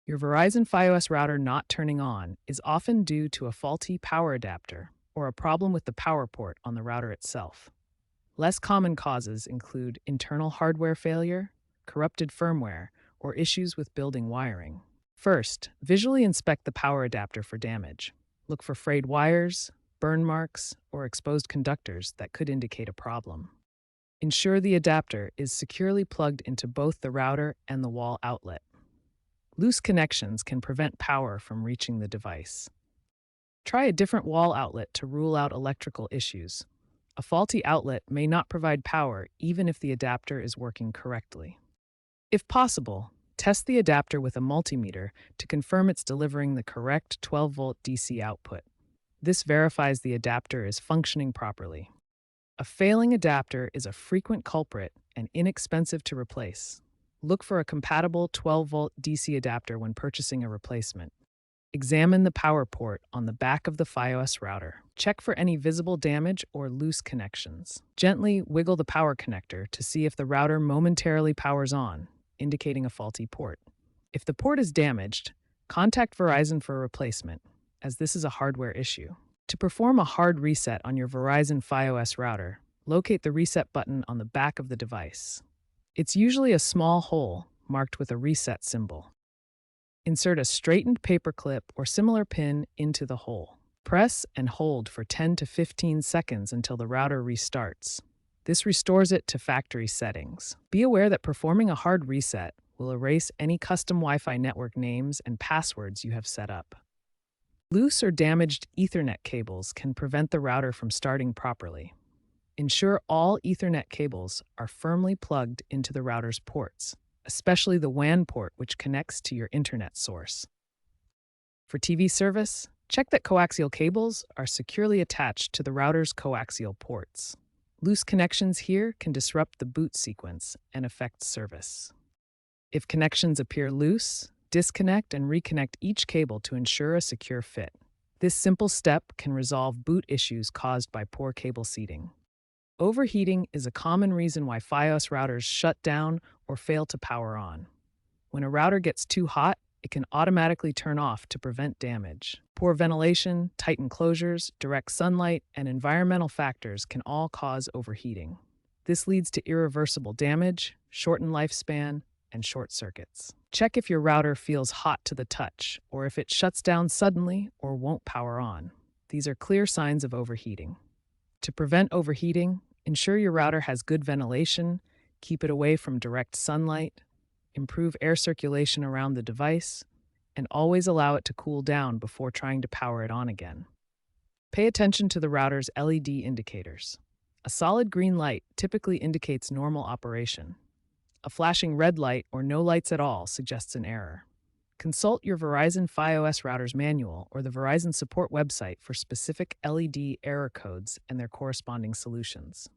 Your Verizon FiOS router not turning on is often due to a faulty power adapter or a problem with the power port on the router itself. Less common causes include internal hardware failure, corrupted firmware, or issues with building wiring. First, visually inspect the power adapter for damage. Look for frayed wires, burn marks, or exposed conductors that could indicate a problem. Ensure the adapter is securely plugged into both the router and the wall outlet. Loose connections can prevent power from reaching the device. Try a different wall outlet to rule out electrical issues. A faulty outlet may not provide power even if the adapter is working correctly. If possible, test the adapter with a multimeter to confirm it's delivering the correct 12-volt DC output. This verifies the adapter is functioning properly. A failing adapter is a frequent culprit and inexpensive to replace. Look for a compatible 12-volt DC adapter when purchasing a replacement. Examine the power port on the back of the FiOS router. Check for any visible damage or loose connections. Gently wiggle the power connector to see if the router momentarily powers on, indicating a faulty port. If the port is damaged, contact Verizon for a replacement, as this is a hardware issue. To perform a hard reset on your Verizon FiOS router, locate the reset button on the back of the device. It's usually a small hole marked with a reset symbol. Insert a straightened paper clip or similar pin into the hole. Press and hold for 10 to 15 seconds until the router restarts. This restores it to factory settings. Be aware that performing a hard reset will erase any custom Wi-Fi network names and passwords you have set up. Loose or damaged Ethernet cables can prevent the router from starting properly. Ensure all Ethernet cables are firmly plugged into the router's ports, especially the WAN port which connects to your internet source. For TV service, check that coaxial cables are securely attached to the router's coaxial ports. Loose connections here can disrupt the boot sequence and affect service. If connections appear loose, disconnect and reconnect each cable to ensure a secure fit. This simple step can resolve boot issues caused by poor cable seating. Overheating is a common reason why FiOS routers shut down or fail to power on. When a router gets too hot, it can automatically turn off to prevent damage. Poor ventilation, tight enclosures, direct sunlight, and environmental factors can all cause overheating. This leads to irreversible damage, shortened lifespan, and short circuits. Check if your router feels hot to the touch, or if it shuts down suddenly or won't power on. These are clear signs of overheating. To prevent overheating, ensure your router has good ventilation, keep it away from direct sunlight, improve air circulation around the device, and always allow it to cool down before trying to power it on again. Pay attention to the router's LED indicators. A solid green light typically indicates normal operation. A flashing red light or no lights at all suggests an error. Consult your Verizon FiOS router's manual or the Verizon support website for specific LED error codes and their corresponding solutions.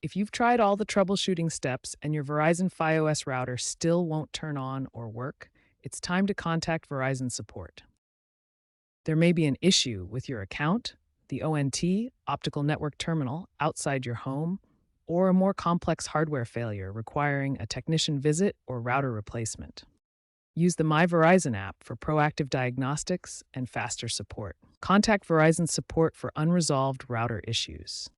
If you've tried all the troubleshooting steps and your Verizon FiOS router still won't turn on or work, it's time to contact Verizon support. There may be an issue with your account, the ONT, optical network terminal, outside your home, or a more complex hardware failure requiring a technician visit or router replacement. Use the My Verizon app for proactive diagnostics and faster support. Contact Verizon support for unresolved router issues.